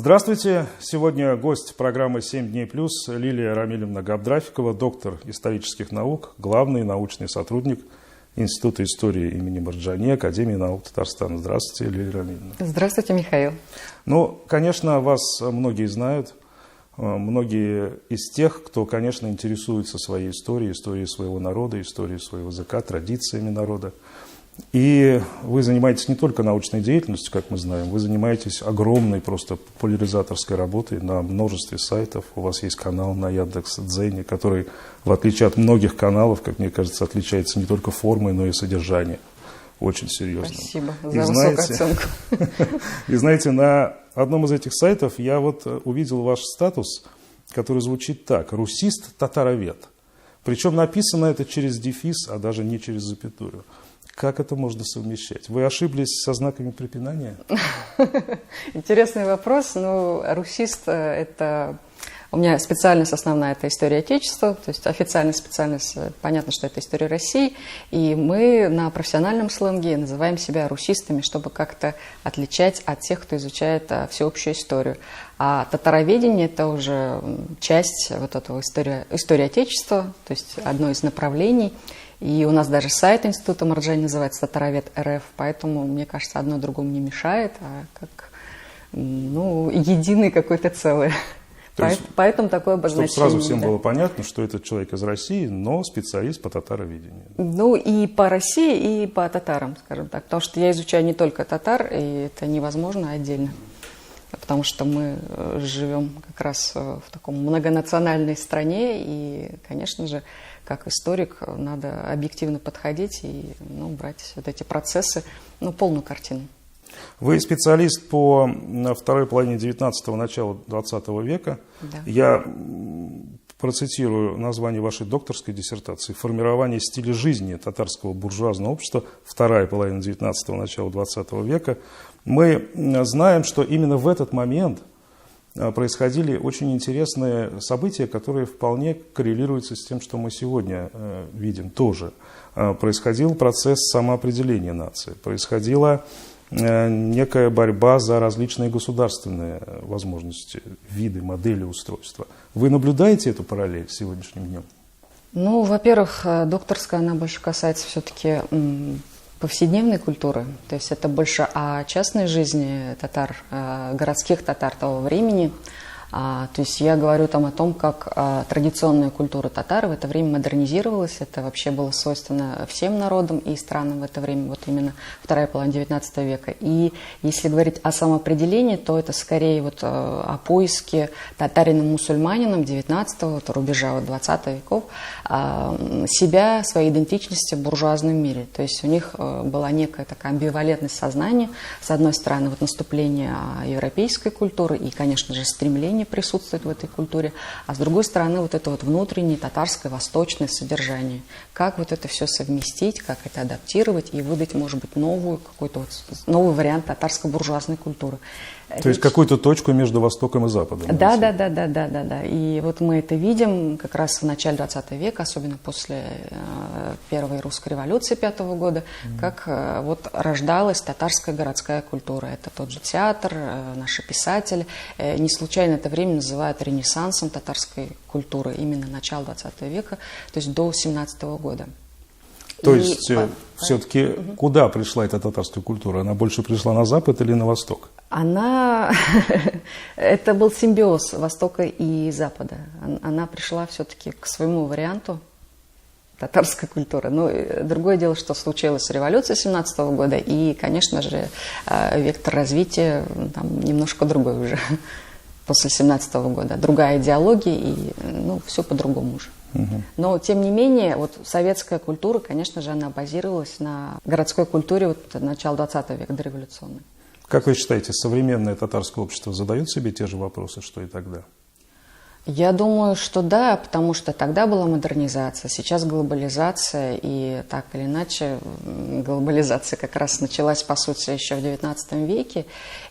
Здравствуйте! Сегодня гость программы «7 дней плюс» Лилия Рамилевна Габдрафикова, доктор исторических наук, главный научный сотрудник Института истории имени Марджани, Академии наук Татарстана. Здравствуйте, Лилия Рамилевна. Здравствуйте, Михаил. Ну, конечно, вас многие знают, многие из тех, кто, конечно, интересуется своей историей, историей своего народа, историей своего языка, традициями народа. И вы занимаетесь не только научной деятельностью, как мы знаем, вы занимаетесь огромной просто популяризаторской работой на множестве сайтов. У вас есть канал на Яндекс.Дзене, который, в отличие от многих каналов, как мне кажется, отличается не только формой, но и содержанием. Очень серьезно. Спасибо за высокую оценку. И знаете, на одном из этих сайтов я вот увидел ваш статус, который звучит так: «Русист-татаровед». Причем написано это через дефис, а даже не через запятую. Как это можно совмещать? Вы ошиблись со знаками препинания? Интересный вопрос. Ну, русист – это… У меня специальность основная – это история Отечества, то есть официальная специальность, понятно, что это история России, и мы на профессиональном сленге называем себя русистами, чтобы как-то отличать от тех, кто изучает всеобщую историю. А татароведение – это уже часть вот этого истории Отечества, то есть одно из направлений. И у нас даже сайт Института Марджани называется «Татаровед РФ», поэтому, мне кажется, одно другому не мешает, а как единое какое-то целое. Поэтому такое обозначение. Чтобы сразу всем было понятно, что этот человек из России, но специалист по татароведению. Ну, и по России, и по татарам, скажем так. Потому что я изучаю не только татар, и это невозможно отдельно. Потому что мы живем как раз в таком многонациональной стране, и, конечно же, как историк, надо объективно подходить и брать вот эти процессы, полную картину. Вы специалист по второй половине 19-го, начала 20 века. Да. Я процитирую название вашей докторской диссертации: «Формирование стиля жизни татарского буржуазного общества. Вторая половина 19-го, начала 20 века». Мы знаем, что именно в этот момент происходили очень интересные события, которые вполне коррелируются с тем, что мы сегодня видим тоже. Происходил процесс самоопределения нации, происходила некая борьба за различные государственные возможности, виды, модели устройства. Вы наблюдаете эту параллель с сегодняшним днем? Ну, во-первых, докторская, она больше касается все-таки повседневной культуры, то есть это больше о частной жизни татар, городских татар того времени. То есть я говорю там о том, как традиционная культура татар в это время модернизировалась. Это вообще было свойственно всем народам и странам в это время, вот именно вторая половина 19 века. И если говорить о самоопределении, то это скорее вот о поиске татарином-мусульманином 19-го рубежа 20 веков себя, своей идентичности в буржуазном мире. То есть у них была некая такая амбивалентность сознания. С одной стороны, вот наступление европейской культуры и, конечно же, стремление присутствовать в этой культуре, а с другой стороны вот это вот внутреннее татарское восточное содержание. Как вот это все совместить, как это адаптировать и выдать, может быть, какой-то новый вариант татарской буржуазной культуры. То есть какую-то точку между Востоком и Западом. Да. И вот мы это видим как раз в начале 20 века, особенно после первой русской революции 5 года, как вот рождалась татарская городская культура. Это тот же театр, наши писатели. Не случайно это время называют ренессансом татарской культуры, именно начало 20 века, то есть до 17 года. То есть все-таки куда пришла эта татарская культура? Она больше пришла на Запад или на Восток? Это был симбиоз Востока и Запада. Она пришла все-таки к своему варианту татарской культуры. Но другое дело, что случилась революция 17 года, и, конечно же, вектор развития там немножко другой уже после 17 года. Другая идеология, и все по-другому уже. Но, тем не менее, вот советская культура, конечно же, она базировалась на городской культуре начала 20 века, Я думаю, что да, потому что тогда была модернизация, сейчас глобализация, и так или иначе глобализация как раз началась, по сути, еще в XIX веке,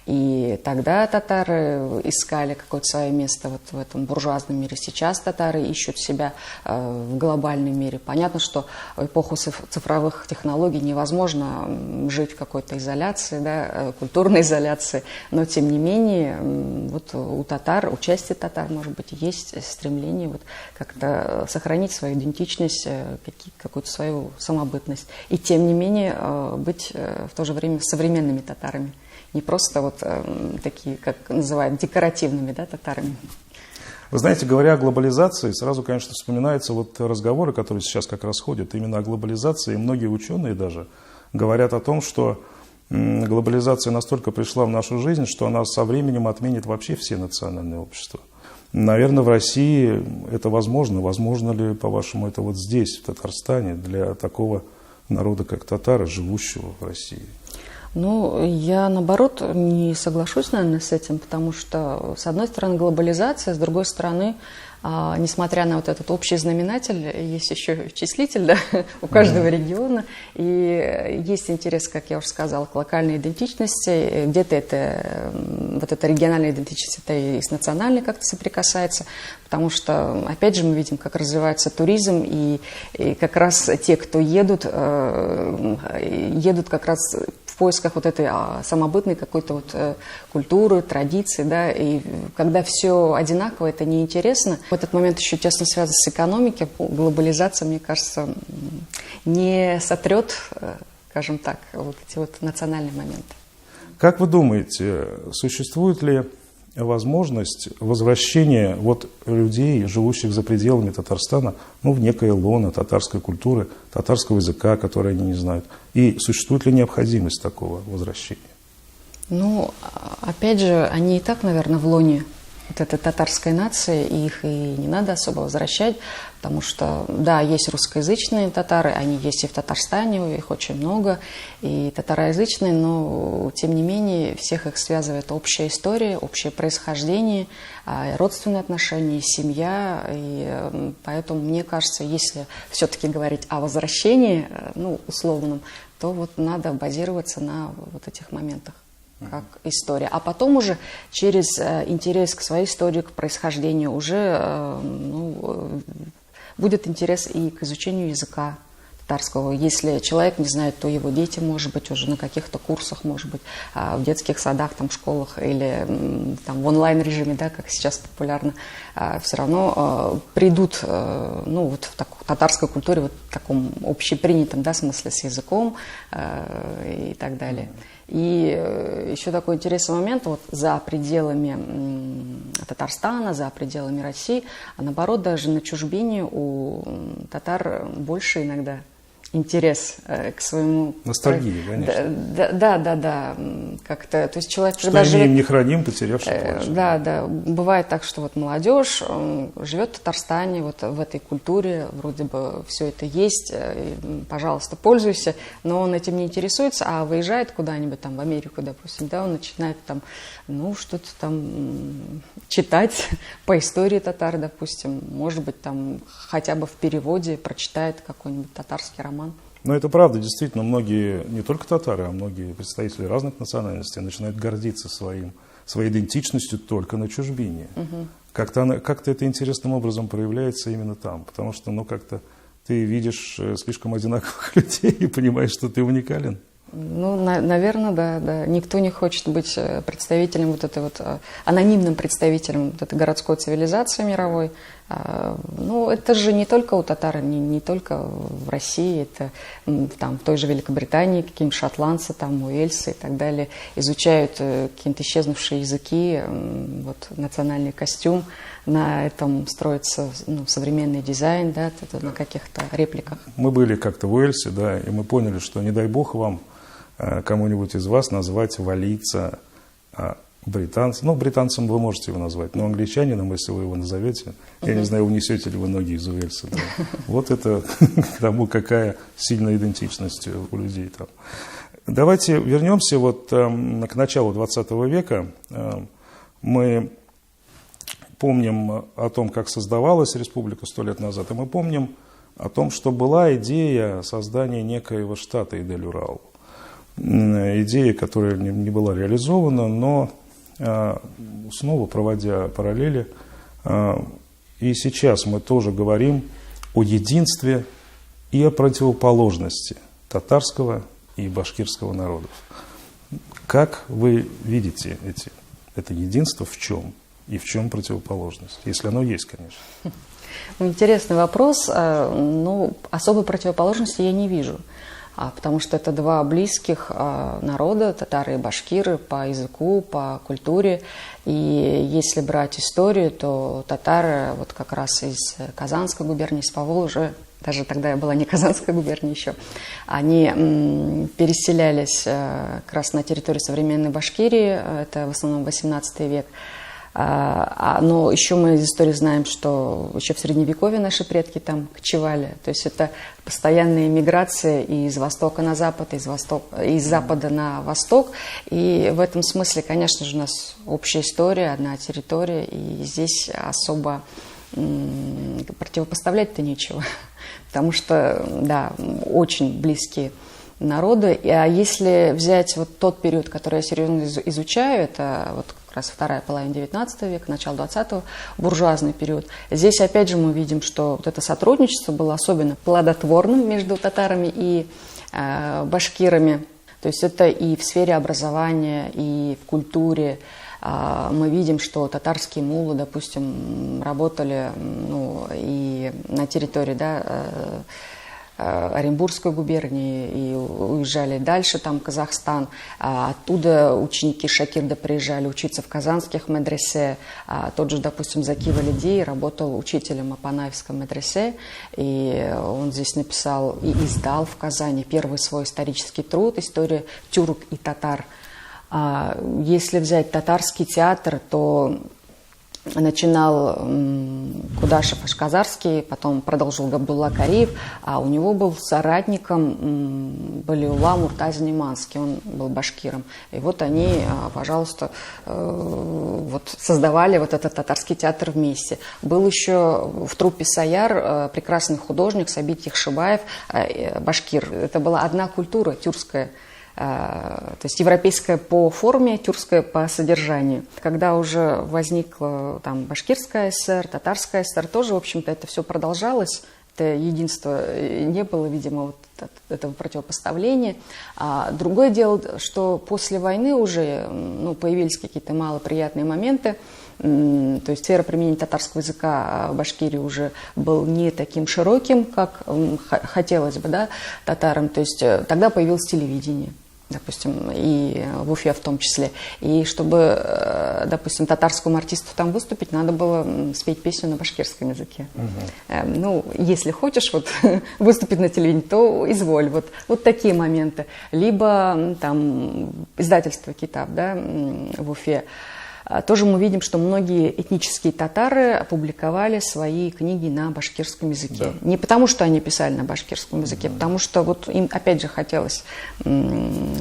и тогда татары искали какое-то свое место вот в этом буржуазном мире, сейчас татары ищут себя в глобальном мире. Понятно, что в эпоху цифровых технологий невозможно жить в какой-то изоляции, да, культурной изоляции, но тем не менее вот у татар, у части татар, может быть, есть стремление вот как-то сохранить свою идентичность, какую-то свою самобытность. И тем не менее быть в то же время современными татарами. Не просто вот такие, как называют, декоративными, да, татарами. Вы знаете, говоря о глобализации, сразу, конечно, вспоминаются вот разговоры, которые сейчас как раз ходят именно о глобализации. И многие ученые даже говорят о том, что глобализация настолько пришла в нашу жизнь, что она со временем отменит вообще все национальные общества. Наверное, в России это возможно. Возможно ли, по-вашему, это вот здесь, в Татарстане, для такого народа, как татары, живущего в России? Ну, я, наоборот, не соглашусь, наверное, с этим, потому что, с одной стороны, глобализация, с другой стороны, несмотря на вот этот общий знаменатель, есть еще числитель, да, у каждого региона, и есть интерес, как я уже сказала, к локальной идентичности, где-то это, вот эта региональная идентичность, это и с национальной как-то соприкасается, потому что, опять же, мы видим, как развивается туризм, и как раз те, кто едут как раз в поисках вот этой самобытной какой-то вот культуры, традиции, да, и когда все одинаково, это неинтересно. В этот момент еще тесно связан с экономикой, глобализация, мне кажется, не сотрет, скажем так, вот эти вот национальные моменты. Как вы думаете, существует ли возможность возвращения вот людей, живущих за пределами Татарстана, ну, в некое лоно татарской культуры, татарского языка, который они не знают? И существует ли необходимость такого возвращения? Ну, опять же, они и так, наверное, в лоне вот этой татарской нации, и их и не надо особо возвращать, потому что, да, есть русскоязычные татары, они есть и в Татарстане, их очень много, и татароязычные, но, тем не менее, всех их связывает общая история, общее происхождение, родственные отношения, семья, и поэтому, мне кажется, если все-таки говорить о возвращении, ну, условном, то вот надо базироваться на вот этих моментах, как история. А потом уже через интерес к своей истории, к происхождению уже будет интерес и к изучению языка татарского. Если человек не знает, то его дети, может быть, уже на каких-то курсах, может быть, в детских садах, там, школах или там, в онлайн-режиме, да, как сейчас популярно, все равно придут вот в татарской культуре, вот в таком общепринятом, да, смысле с языком и так далее. И еще такой интересный момент, вот за пределами Татарстана, за пределами России, а наоборот, даже на чужбине у татар больше иногда интерес к своему... Ностальгия, конечно. Да. Как-то, то есть человек... Что имеем не храним, потерявший плачем. Да. Бывает так, что вот молодежь живет в Татарстане, вот в этой культуре, вроде бы все это есть, пожалуйста, пользуйся, но он этим не интересуется, а выезжает куда-нибудь там в Америку, допустим, да, он начинает там, что-то там читать по истории татар, допустим, может быть, там хотя бы в переводе прочитает какой-нибудь татарский роман. Но это правда, действительно, многие, не только татары, а многие представители разных национальностей начинают гордиться своей идентичностью только на чужбине. Как-то это интересным образом проявляется именно там, потому что, как-то ты видишь слишком одинаковых людей и понимаешь, что ты уникален. Ну, наверное, да. Никто не хочет быть представителем вот этой вот, анонимным представителем вот этой городской цивилизации мировой. Ну, это же не только у татар, не только в России, это там в той же Великобритании какие-нибудь шотландцы, там уэльсы и так далее изучают какие-то исчезнувшие языки, вот национальный костюм, на этом строится современный дизайн, да, на каких-то репликах. Мы были как-то в Уэльсе, да, и мы поняли, что не дай бог вам кому-нибудь из вас назвать валийца британцем. Ну, британцем вы можете его назвать, но англичанином, если вы его назовете, я не знаю, унесете ли вы ноги из Уэльса. Да. Вот это к тому, какая сильная идентичность у людей там. Давайте вернемся вот к началу 20 века. Мы помним о том, как создавалась республика 100 лет назад, и мы помним о том, что была идея создания некоего штата Идель-Урал. Идея, которая не была реализована, но снова проводя параллели, и сейчас мы тоже говорим о единстве и о противоположности татарского и башкирского народов. Как вы видите это единство, в чем? И в чем противоположность? Если оно есть, конечно. Интересный вопрос. Ну, особой противоположности я не вижу. Потому что это два близких народа, татары и башкиры, по языку, по культуре. И если брать историю, то татары вот как раз из Казанской губернии, из Поволжья, даже тогда я была не Казанской губернии еще, они переселялись как раз на территорию современной Башкирии, это в основном 18 век. Но еще мы из истории знаем, что еще в Средневековье наши предки там кочевали. То есть это постоянная миграция из востока на запад, из запада на восток. И в этом смысле, конечно же, у нас общая история, одна территория. И здесь особо противопоставлять-то нечего. Потому что, да, очень близкие народы. А если взять вот тот период, который я серьезно изучаю, это вот как раз вторая половина 19 века, начало 20-го, буржуазный период. Здесь опять же мы видим, что вот это сотрудничество было особенно плодотворным между татарами и башкирами. То есть это и в сфере образования, и в культуре. Мы видим, что татарские муллы, допустим, работали и на территории, Оренбургской губернии и уезжали дальше, там Казахстан. Оттуда ученики Шакирда приезжали учиться в казанских медресе. Тот же, допустим, Заки Валидий работал учителем в Апанаевском медресе. И он здесь написал и издал в Казани первый свой исторический труд «История тюрк и татар». Если взять татарский театр, то начинал Кудашев Ашказарский, потом продолжил Габдулла Кариев, а у него был соратником Балиулла Муртазин Неманский, он был башкиром. И вот они, пожалуйста, вот создавали вот этот татарский театр вместе. Был еще в труппе «Саяр» прекрасный художник Сабит Яхшибаев, башкир. Это была одна культура тюркская. То есть европейская по форме, тюркская по содержанию. Когда уже возникла там башкирская ССР, татарская ССР, тоже, в общем-то, это все продолжалось. Это единство не было, видимо, вот этого противопоставления. Другое дело, что после войны уже появились какие-то малоприятные моменты. То есть сфера применения татарского языка в Башкирии уже был не таким широким, как хотелось бы, татарам. То есть тогда появилось телевидение, допустим, и в Уфе в том числе. И чтобы, допустим, татарскому артисту там выступить, надо было спеть песню на башкирском языке. Если хочешь выступить на телевидении, то изволь. Вот такие моменты. Либо там издательство «Китаб», в Уфе. Тоже мы видим, что многие этнические татары опубликовали свои книги на башкирском языке. Да. Не потому, что они писали на башкирском языке, потому что вот им, опять же, хотелось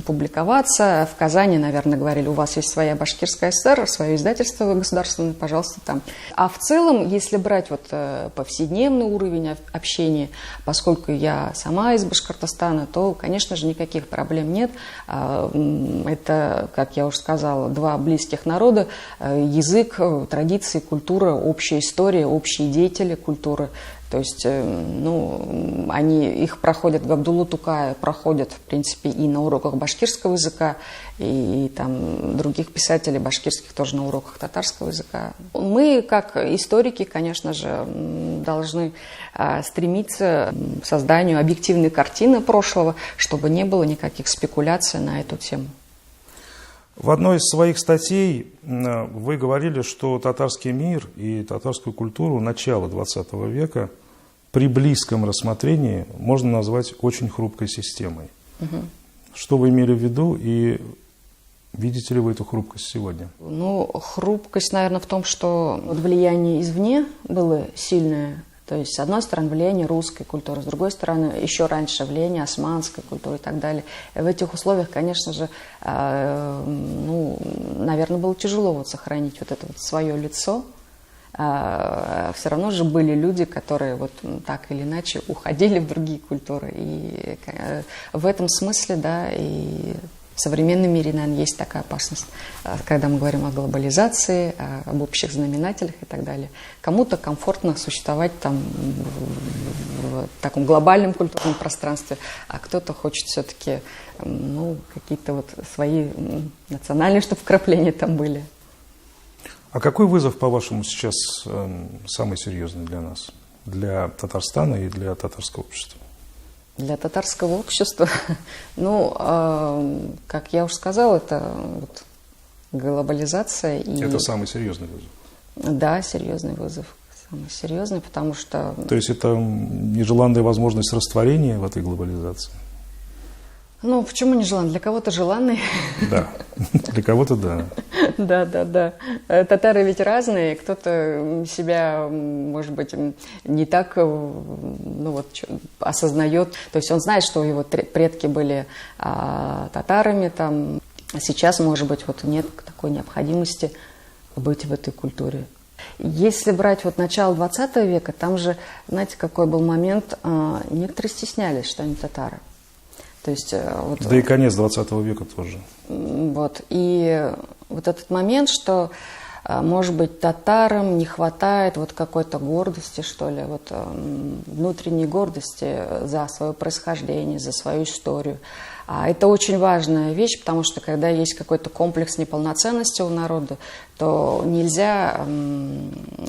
публиковаться. В Казани, наверное, говорили, у вас есть своя башкирская ССР, свое издательство государственное, пожалуйста, там. А в целом, если брать повседневный уровень общения, поскольку я сама из Башкортостана, то, конечно же, никаких проблем нет. Это, как я уже сказала, два близких народа. Язык, традиции, культура, общая история, общие деятели культуры. То есть, они их проходят, Габдуллу Тукая проходят, в принципе, и на уроках башкирского языка, и там других писателей башкирских тоже на уроках татарского языка. Мы, как историки, конечно же, должны стремиться к созданию объективной картины прошлого, чтобы не было никаких спекуляций на эту тему. В одной из своих статей вы говорили, что татарский мир и татарскую культуру начала XX века при близком рассмотрении можно назвать очень хрупкой системой. Угу. Что вы имели в виду и видите ли вы эту хрупкость сегодня? Хрупкость, наверное, в том, что влияние извне было сильное. То есть, с одной стороны, влияние русской культуры, с другой стороны, еще раньше влияние османской культуры и так далее. И в этих условиях, конечно же, наверное, было тяжело сохранить это свое лицо. все равно же были люди, которые вот так или иначе уходили в другие культуры. И в этом смысле, да, и в современном мире, наверное, есть такая опасность, когда мы говорим о глобализации, об общих знаменателях и так далее. Кому-то комфортно существовать там в таком глобальном культурном пространстве, а кто-то хочет все-таки, ну, какие-то вот свои национальные, чтобы вкрапления там были. А какой вызов, по-вашему, сейчас самый серьезный для нас, для Татарстана и для татарского общества? Для татарского общества, ну, как я уже сказала, это вот глобализация. И... Это самый серьезный вызов? Да, серьезный вызов. Самый серьезный, потому что... То есть это нежеланная возможность растворения в этой глобализации? Ну, почему нежеланный? Для кого-то желанный. Да, для кого-то да. Да. Татары ведь разные. Кто-то себя, может быть, не так, ну, вот, осознает. То есть он знает, что его предки были татарами. Там. А сейчас, может быть, вот нет такой необходимости быть в этой культуре. Если брать вот начало 20 века, там же, знаете, какой был момент, некоторые стеснялись, что они татары. То есть, вот, да и конец 20 века тоже. Вот, и вот этот момент, что, может быть, татарам не хватает вот какой-то гордости, что ли, вот внутренней гордости за свое происхождение, за свою историю. А это очень важная вещь, потому что когда есть какой-то комплекс неполноценности у народа, то нельзя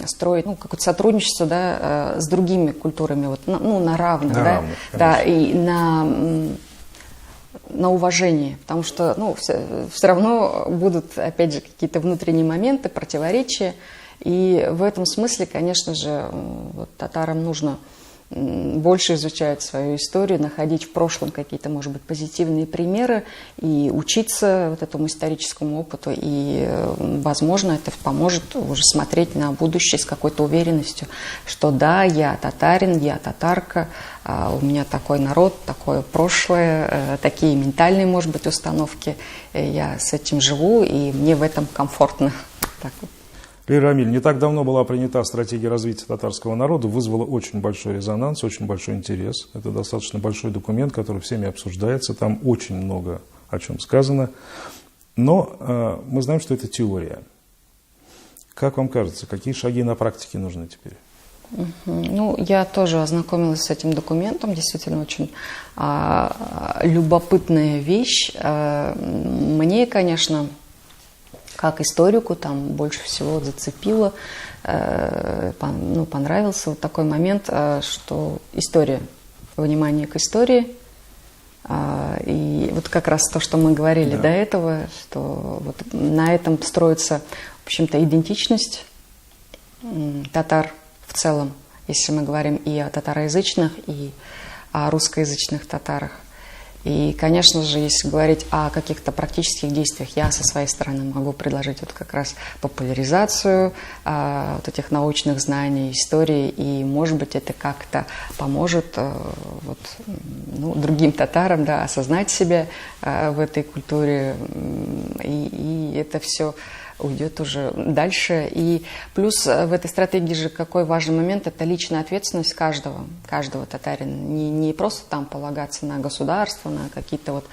строить, ну, какое-то сотрудничество, да, с другими культурами, вот, ну, на равных, на да, равных, да, и на уважение, потому что, ну, все равно будут, опять же, какие-то внутренние моменты, противоречия, и в этом смысле, конечно же, вот, татарам нужно больше изучать свою историю, находить в прошлом какие-то, может быть, позитивные примеры и учиться вот этому историческому опыту, и, возможно, это поможет уже смотреть на будущее с какой-то уверенностью, что да, я татарин, я татарка, у меня такой народ, такое прошлое, такие ментальные, может быть, установки, я с этим живу, и мне в этом комфортно. Так вот. Лилия Рамиль, не так давно была принята стратегия развития татарского народа, вызвала очень большой резонанс, очень большой интерес. Это достаточно большой документ, который всеми обсуждается, там очень много о чем сказано. Но мы знаем, что это теория. Как вам кажется, какие шаги на практике нужны теперь? Ну, я тоже ознакомилась с этим документом, действительно очень любопытная вещь. Мне, конечно, как историку, там больше всего зацепило, ну, понравился вот такой момент, что история, внимание к истории, и вот как раз то, что мы говорили до этого, что вот на этом строится, в общем-то, идентичность татар в целом, если мы говорим и о татароязычных, и о русскоязычных татарах. И, конечно же, если говорить о каких-то практических действиях, я со своей стороны могу предложить вот как раз популяризацию вот этих научных знаний, истории, и, может быть, это как-то поможет вот, ну, другим татарам, да, осознать себя в этой культуре, и это все уйдет уже дальше. И плюс в этой стратегии же какой важный момент – это личная ответственность каждого татарина. Не просто там полагаться на государство, на какие-то вот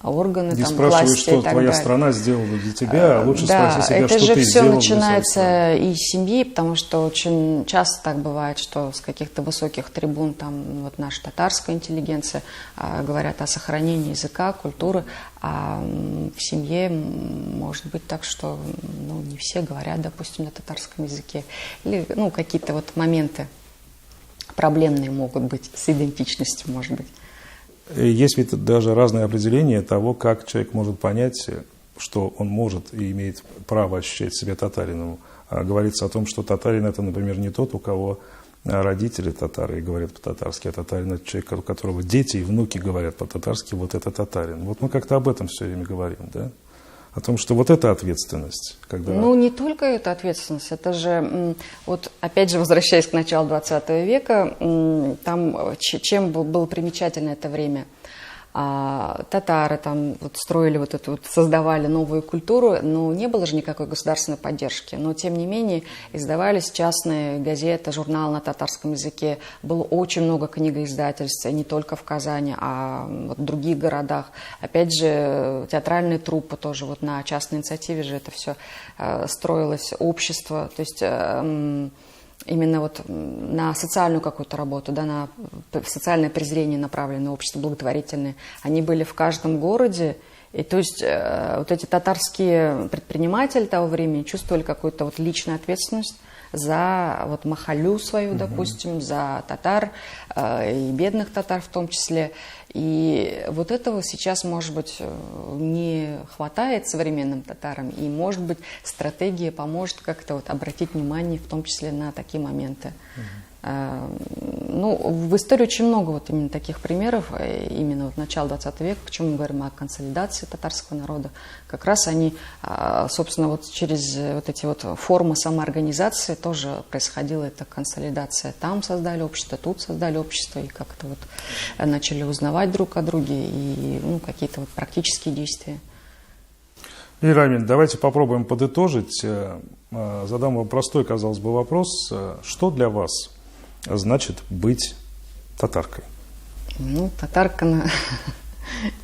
органы, не там, спрашивай, власти что и так твоя далее. страна сделала для тебя, а лучше да, спроси себя, это что же ты все сделал начинается из семьи, потому что очень часто так бывает, что с каких-то высоких трибун там вот наша татарская интеллигенция говорят о сохранении языка, культуры, а в семье может быть так, что ну, не все говорят, допустим, на татарском языке, или ну, какие-то вот моменты проблемные могут быть с идентичностью, может быть. Есть ведь даже разные определения того, как человек может понять, что он может и имеет право ощущать себя татарином. Говорится о том, что татарин – это, например, не тот, у кого родители татары и говорят по-татарски, а татарин – это человек, у которого дети и внуки говорят по-татарски, вот это татарин. Вот мы как-то об этом все время говорим, да? О том, что вот эта ответственность. Когда... Ну, не только эта ответственность, это же, вот опять же, возвращаясь к началу 20 века, там чем было примечательно это время? татары там вот строили вот эту вот, создавали новую культуру, но не было же никакой государственной поддержки. Но тем не менее издавались частные газеты, журналы на татарском языке. Было очень много книгоиздательств, и не только в Казани, а вот в других городах. Опять же, театральные труппы тоже вот на частной инициативе же это все строилось, общество. То есть именно вот на социальную какую-то работу, да, на социальное презрение направленное общество, благотворительное, они были в каждом городе. И то есть вот эти татарские предприниматели того времени чувствовали какую-то вот личную ответственность за вот махалю свою, допустим, за татар и бедных татар в том числе. И вот этого сейчас, может быть, не хватает современным татарам, и, может быть, стратегия поможет как-то вот обратить внимание в том числе на такие моменты. Ну, в истории очень много вот именно таких примеров, именно вот начала 20 века, почему мы говорим о консолидации татарского народа. Как раз они, собственно, вот через вот эти вот формы самоорганизации тоже происходила эта консолидация. Там создали общество, тут создали общество, и как-то вот начали узнавать друг о друге, и ну, какие-то вот практические действия. Лилия Рамилевна, давайте попробуем подытожить. Задам вам простой, казалось бы, вопрос. Что для вас значит быть татаркой? Ну, татарка,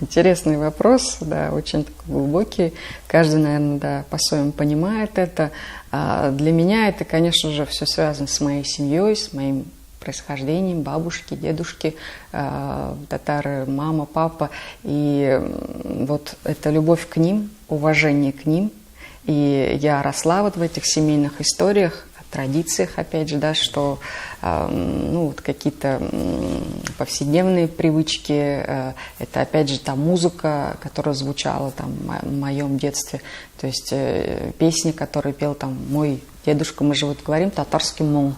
интересный вопрос, да, очень такой глубокий. Каждый, наверное, да, по-своему понимает это. Для меня это, конечно же, все связано с моей семьей, с моим происхождением, бабушки, дедушки, татары, мама, папа. И вот эта любовь к ним, уважение к ним. И я росла вот в этих семейных историях, традициях, опять же, да, что ну, вот какие-то повседневные привычки, это, опять же, та музыка, которая звучала там в моем детстве, то есть песни, которые пел там мой дедушка, мы же вот говорим татарский мон.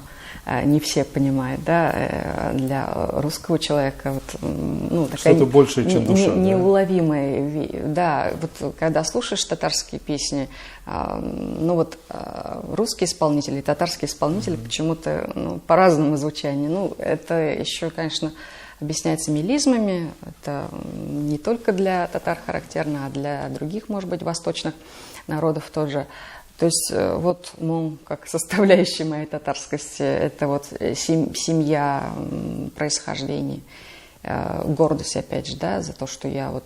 Не все понимают, да, для русского человека вот, ну, такая больше, чем душа, неуловимая, да, вот когда слушаешь татарские песни, ну вот русские исполнители, татарские исполнители почему-то ну, по-разному звучанию, ну это еще, конечно, объясняется мелизмами, это не только для татар характерно, а для других, может быть, восточных народов тоже. То есть вот, ну, как составляющая моей татарскости, это вот семья, происхождение, гордость, опять же, да, за то, что я вот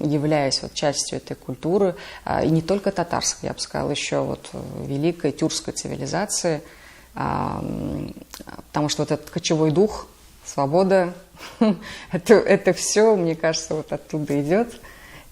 являюсь вот частью этой культуры, и не только татарской, я бы сказала, еще вот великой тюркской цивилизации, потому что вот этот кочевой дух, свобода, это все, мне кажется, вот оттуда идет.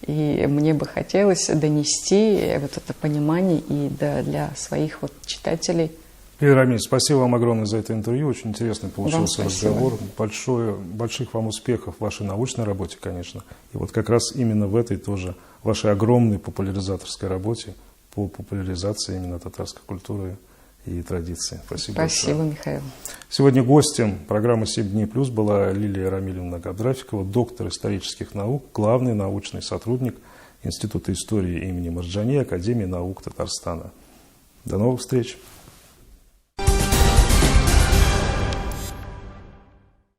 И мне бы хотелось донести вот это понимание и для своих вот читателей. Лилия Рамилевна, спасибо вам огромное за это интервью. Очень интересный получился разговор. Больших вам успехов в вашей научной работе, конечно. И вот как раз именно в этой тоже вашей огромной популяризаторской работе по популяризации именно татарской культуры и традиции. Спасибо Спасибо, большое. Михаил. Сегодня гостем программы «7 дней плюс» была Лилия Рамилевна Габдрафикова, доктор исторических наук, главный научный сотрудник Института истории имени Марджани Академии наук Татарстана. До новых встреч!